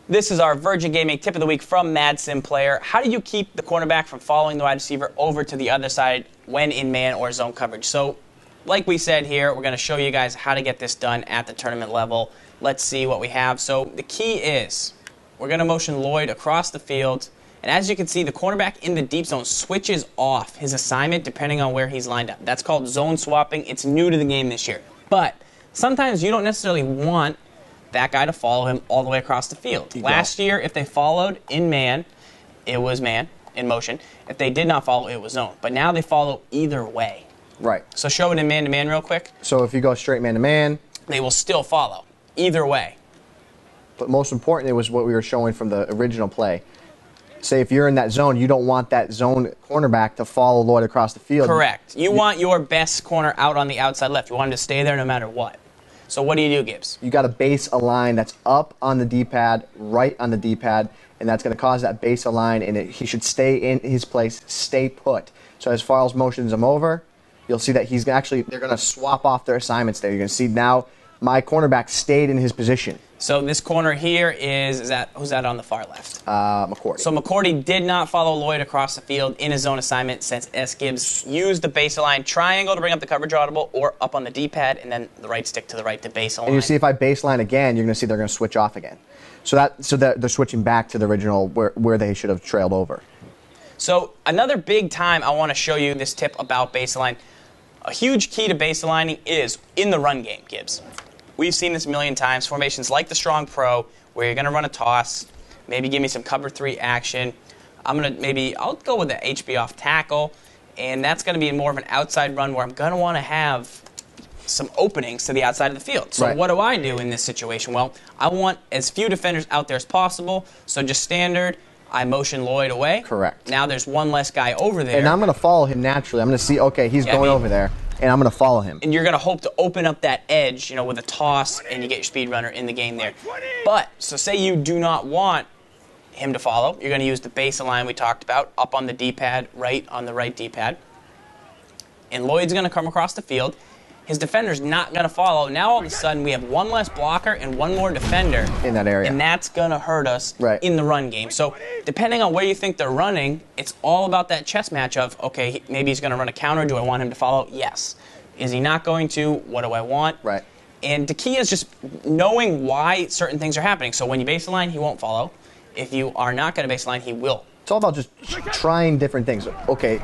This is our Virgin Gaming tip of the week from Mad Sim Player. How do you keep the cornerback from following the wide receiver over to the other side when in man or zone coverage? So, like we said here, we're going to show you guys how to get this done at the tournament level. Let's see what we have. So, the key is we're going to motion Lloyd across the field. And as you can see, the cornerback in the deep zone switches off his assignment depending on where he's lined up. That's called zone swapping. It's new to the game this year. But sometimes you don't necessarily want that guy to follow him all the way across the field. Last year, if they followed in man, it was man in motion. If they did not follow, it was zone. But now they follow either way. Right. So show it in man-to-man real quick. So if you go straight man-to-man, they will still follow either way. But most importantly was what we were showing from the original play. Say if you're in that zone, you don't want that zone cornerback to follow Lloyd across the field. Correct. You want your best corner out on the outside left. You want him to stay there no matter what. So what do, Gibbs? You got to base a line that's up on the D-pad, right on the D-pad, and that's going to cause that base a line, and he should stay in his place, stay put. So as Farls motions him over, you'll see that they're going to swap off their assignments there. You're going to see now my cornerback stayed in his position. So this corner here who's that on the far left? McCourty. So McCourty did not follow Lloyd across the field in his zone assignment since SGibs used the baseline triangle to bring up the coverage audible or up on the D-pad and then the right stick to the right to baseline. And you see if I baseline again, you're going to see they're going to switch off again. So that they're switching back to the original where they should have trailed over. So another big time I want to show you this tip about baseline. A huge key to baselining is in the run game, Gibbs. We've seen this a million times. Formations like the Strong Pro, where you're going to run a toss, maybe give me some cover 3 action. I'll go with the HB off tackle, and that's going to be more of an outside run where I'm going to want to have some openings to the outside of the field. So What do I do in this situation? Well, I want as few defenders out there as possible, so just standard, I motion Lloyd away. Correct. Now there's one less guy over there. And I'm going to follow him naturally. I'm going to see, okay, he's going over there. And I'm going to follow him. And you're going to hope to open up that edge, with a toss, and you get your speed runner in the game there. But, so say you do not want him to follow. You're going to use the baseline we talked about, up on the D-pad, right on the right D-pad. And Lloyd's going to come across the field. His defender's not going to follow. Now, all of a sudden, we have one less blocker and one more defender. In that area. And that's going to hurt us in the run game. So, depending on where you think they're running, it's all about that chess match of, okay, maybe he's going to run a counter. Do I want him to follow? Yes. Is he not going to? What do I want? Right. And the key is just knowing why certain things are happening. So, when you baseline, he won't follow. If you are not going to baseline, he will. It's all about just trying different things. Okay,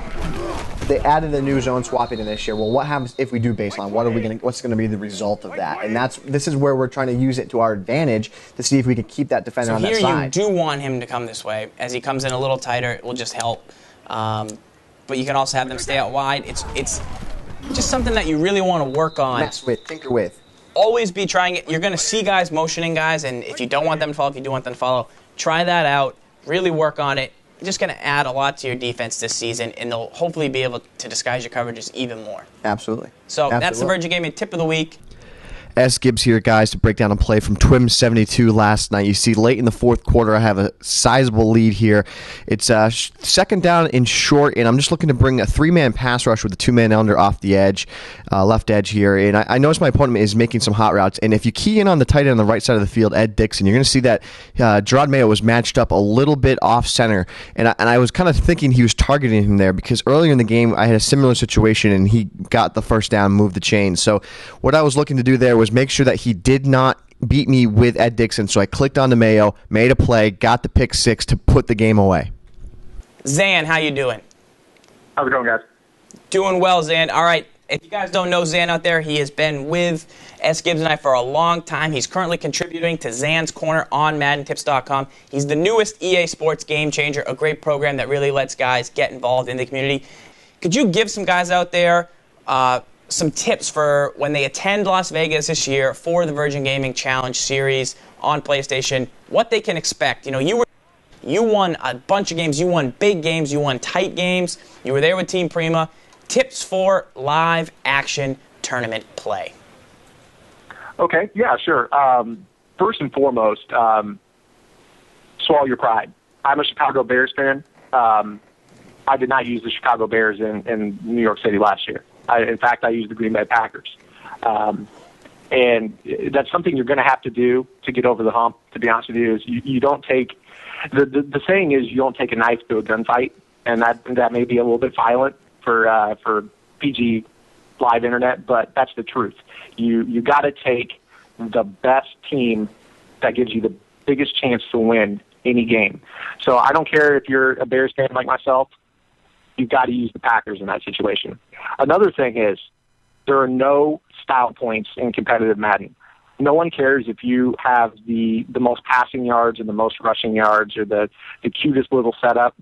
they added a new zone swapping in this year. Well, what happens if we do baseline? What's going to be the result of that? And this is where we're trying to use it to our advantage to see if we can keep that defender on that side. So here you do want him to come this way. As he comes in a little tighter, it will just help. But you can also have them stay out wide. It's just something that you really want to work on. Mess with, tinker with. Always be trying it. You're going to see guys motioning guys, and if you don't want them to follow, if you do want them to follow, try that out. Really work on it. You're just going to add a lot to your defense this season, and they'll hopefully be able to disguise your coverages even more. Absolutely. So that's the Virgin Gaming tip of the week. SGibs here, guys, to break down a play from Twim72 last night. You see, late in the fourth quarter, I have a sizable lead here. It's second down and short, and I'm just looking to bring a 3-man pass rush with a 2-man under off the edge, left edge here. And I notice my opponent is making some hot routes. And if you key in on the tight end on the right side of the field, Ed Dixon, you're going to see that Gerard Mayo was matched up a little bit off center. And I was kind of thinking he was targeting him there because earlier in the game, I had a similar situation, and he got the first down, moved the chains. So what I was looking to do there was make sure that he did not beat me with Ed Dixon. So I clicked on the Mayo, made a play, got the pick 6 to put the game away. Zan, how you doing? How's it going, guys? Doing well, Zan. All right. If you guys don't know Zan out there, he has been with SGibs and I for a long time. He's currently contributing to Zan's Corner on MaddenTips.com. He's the newest EA Sports Game Changer, a great program that really lets guys get involved in the community. Could you give some guys out there some tips for when they attend Las Vegas this year for the Virgin Gaming Challenge series on PlayStation, what they can expect? You won a bunch of games. You won big games. You won tight games. You were there with Team Prima. Tips for live action tournament play. Okay, yeah, sure. First and foremost, swallow your pride. I'm a Chicago Bears fan. I did not use the Chicago Bears in New York City last year. In fact, I used the Green Bay Packers. And that's something you're going to have to do to get over the hump, to be honest with you, is you don't take the saying is you don't take a knife to a gunfight, and that may be a little bit violent for PG live internet, but that's the truth. You got to take the best team that gives you the biggest chance to win any game. So I don't care if you're a Bears fan like myself, you've got to use the Packers in that situation. Another thing is there are no style points in competitive Madden. No one cares if you have the most passing yards or the most rushing yards or the cutest little setup.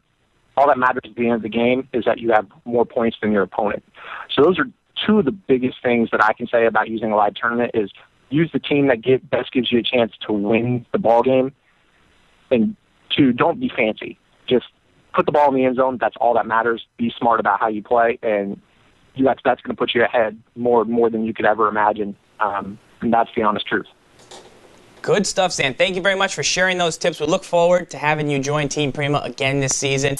All that matters at the end of the game is that you have more points than your opponent. So those are two of the biggest things that I can say about using a live tournament is use the team that best gives you a chance to win the ball game, and two, don't be fancy. Just put the ball in the end zone. That's all that matters. Be smart about how you play, and that's going to put you ahead more than you could ever imagine. And that's the honest truth. Good stuff, Stan. Thank you very much for sharing those tips. We look forward to having you join Team Prima again this season.